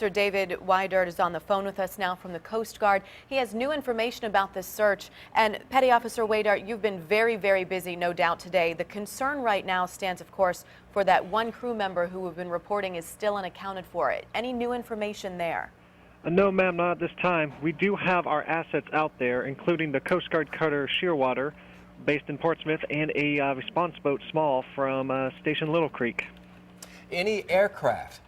Officer David Weydert is on the phone with us now from the Coast Guard. He has new information about this search. And Petty Officer Weydert, you've been very, very busy, no doubt, today. The concern right now stands, of course, for that one crew member who we've been reporting is still unaccounted for. Any new information there? No, ma'am, not at this time. We do have our assets out there, including the Coast Guard cutter Shearwater, based in Portsmouth, and a response boat Small from Station Little Creek. Any aircraft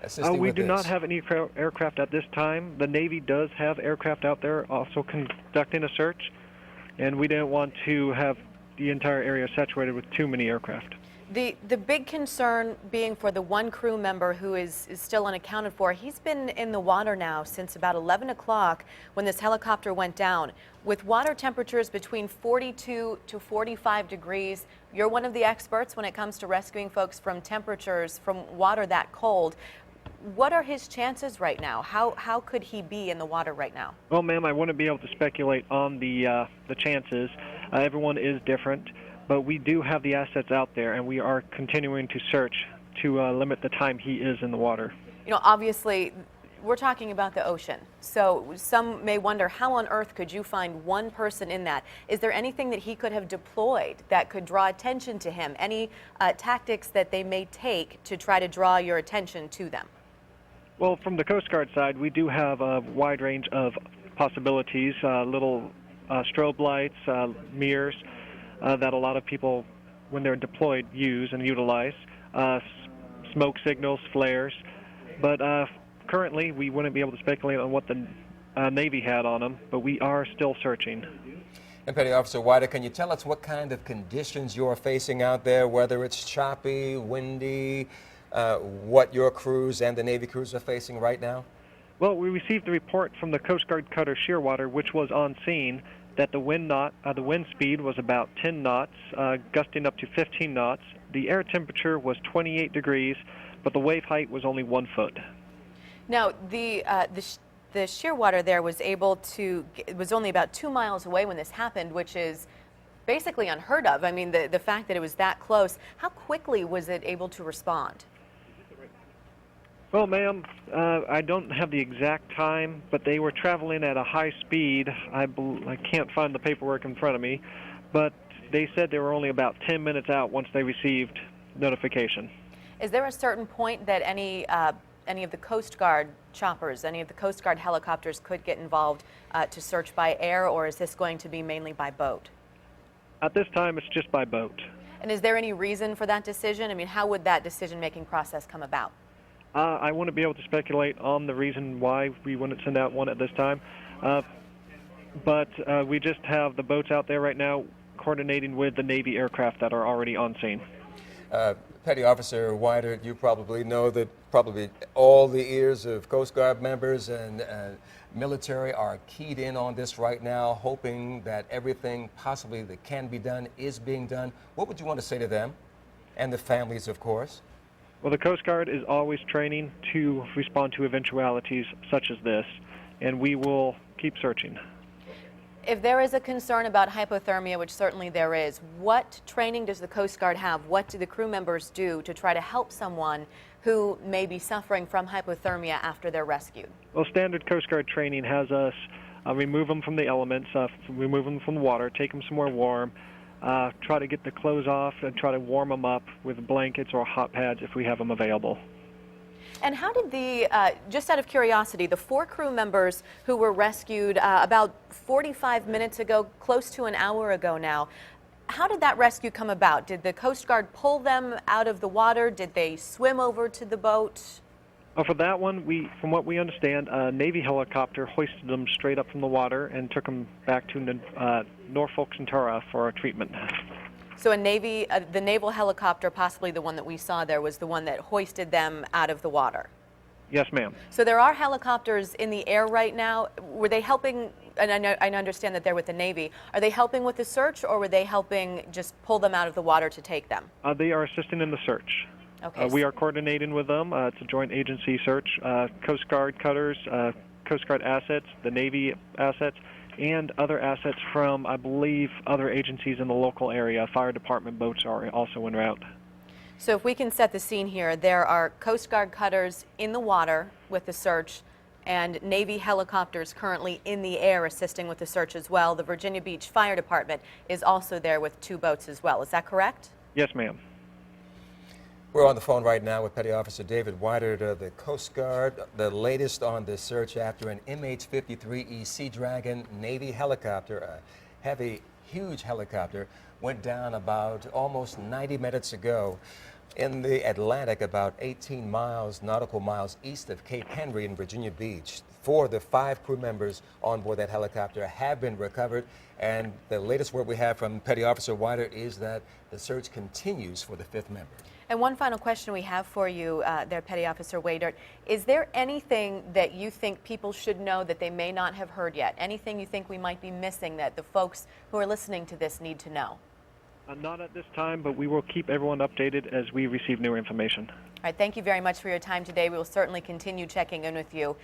assisting We with do this? not have any aircraft at this time. The Navy does have aircraft out there also conducting a search, and we didn't want to have the entire area saturated with too many aircraft. The big concern being for the one crew member who is still unaccounted for. He's been in the water now since about 11 o'clock when this helicopter went down. With water temperatures between 42 to 45 degrees, you're one of the experts when it comes to rescuing folks from temperatures from water that cold. What are his chances right now? How could he be in the water right now? Well, ma'am, I wouldn't be able to speculate on the chances. Everyone is different. But we do have the assets out there, and we are continuing to search to limit the time he is in the water. You know, obviously, we're talking about the ocean. So some may wonder, how on earth could you find one person in that? Is there anything that he could have deployed that could draw attention to him? Any tactics that they may take to try to draw your attention to them? Well, from the Coast Guard side, we do have a wide range of possibilities, little strobe lights, mirrors, that a lot of people, when they're deployed, use and utilize, smoke signals, flares. But currently, we wouldn't be able to speculate on what the Navy had on them, but we are still searching. And Petty Officer Weydert, can you tell us what kind of conditions you're facing out there, whether it's choppy, windy, what your crews and the Navy crews are facing right now? Well, we received the report from the Coast Guard cutter Shearwater, which was on scene, that the wind speed was about 10 knots, gusting up to 15 knots. The air temperature was 28 degrees, but the wave height was only 1 foot. Now, the Shearwater there was only about 2 miles away when this happened, which is basically unheard of. I mean, the fact that it was that close. How quickly was it able to respond? Well, ma'am, I don't have the exact time, but they were traveling at a high speed. I can't find the paperwork in front of me, but they said they were only about 10 minutes out once they received notification. Is there a certain point that any of the Coast Guard choppers, any of the Coast Guard helicopters could get involved to search by air, or is this going to be mainly by boat? At this time, it's just by boat. And is there any reason for that decision? I mean, how would that decision-making process come about? I wouldn't be able to speculate on the reason why we wouldn't send out one at this time, but we just have the boats out there right now coordinating with the Navy aircraft that are already on scene. Petty Officer Weydert, you probably know that probably all the ears of Coast Guard members and military are keyed in on this right now, hoping that everything possibly that can be done is being done. What would you want to say to them and the families, of course? Well, the Coast Guard is always training to respond to eventualities such as this, and we will keep searching. If there is a concern about hypothermia, which certainly there is, what training does the Coast Guard have? What do the crew members do to try to help someone who may be suffering from hypothermia after they're rescued? Well, standard Coast Guard training has us remove them from the elements, remove them from the water, take them somewhere warm, try to get the clothes off and try to warm them up with blankets or hot pads if we have them available. And how did just out of curiosity, the 4 crew members who were rescued about 45 minutes ago, close to an hour ago now, how did that rescue come about? Did the Coast Guard pull them out of the water? Did they swim over to the boat? For that one, from what we understand, a Navy helicopter hoisted them straight up from the water and took them back to Norfolk Centura for treatment. So the naval helicopter, possibly the one that we saw there, was the one that hoisted them out of the water? Yes, ma'am. So there are helicopters in the air right now. Were they helping, and I understand that they're with the Navy, are they helping with the search, or were they helping just pull them out of the water to take them? They are assisting in the search. Okay. We are coordinating with them. It's a joint agency search. Coast Guard cutters, Coast Guard assets, the Navy assets, and other assets from, I believe, other agencies in the local area. Fire department boats are also en route. So if we can set the scene here, there are Coast Guard cutters in the water with the search and Navy helicopters currently in the air assisting with the search as well. The Virginia Beach Fire Department is also there with 2 boats as well. Is that correct? Yes, ma'am. We're on the phone right now with Petty Officer David Weydert of the Coast Guard. The latest on the search after an MH-53E Sea Dragon Navy helicopter, a heavy, huge helicopter, went down about almost 90 minutes ago in the Atlantic, about 18 nautical miles east of Cape Henry in Virginia Beach. 4 of the 5 crew members on board that helicopter have been recovered, and the latest word we have from Petty Officer Weydert is that the search continues for the 5th member. And one final question we have for you there, Petty Officer Weydert. Is there anything that you think people should know that they may not have heard yet? Anything you think we might be missing that the folks who are listening to this need to know? Not at this time, but we will keep everyone updated as we receive new information. All right, thank you very much for your time today. We will certainly continue checking in with you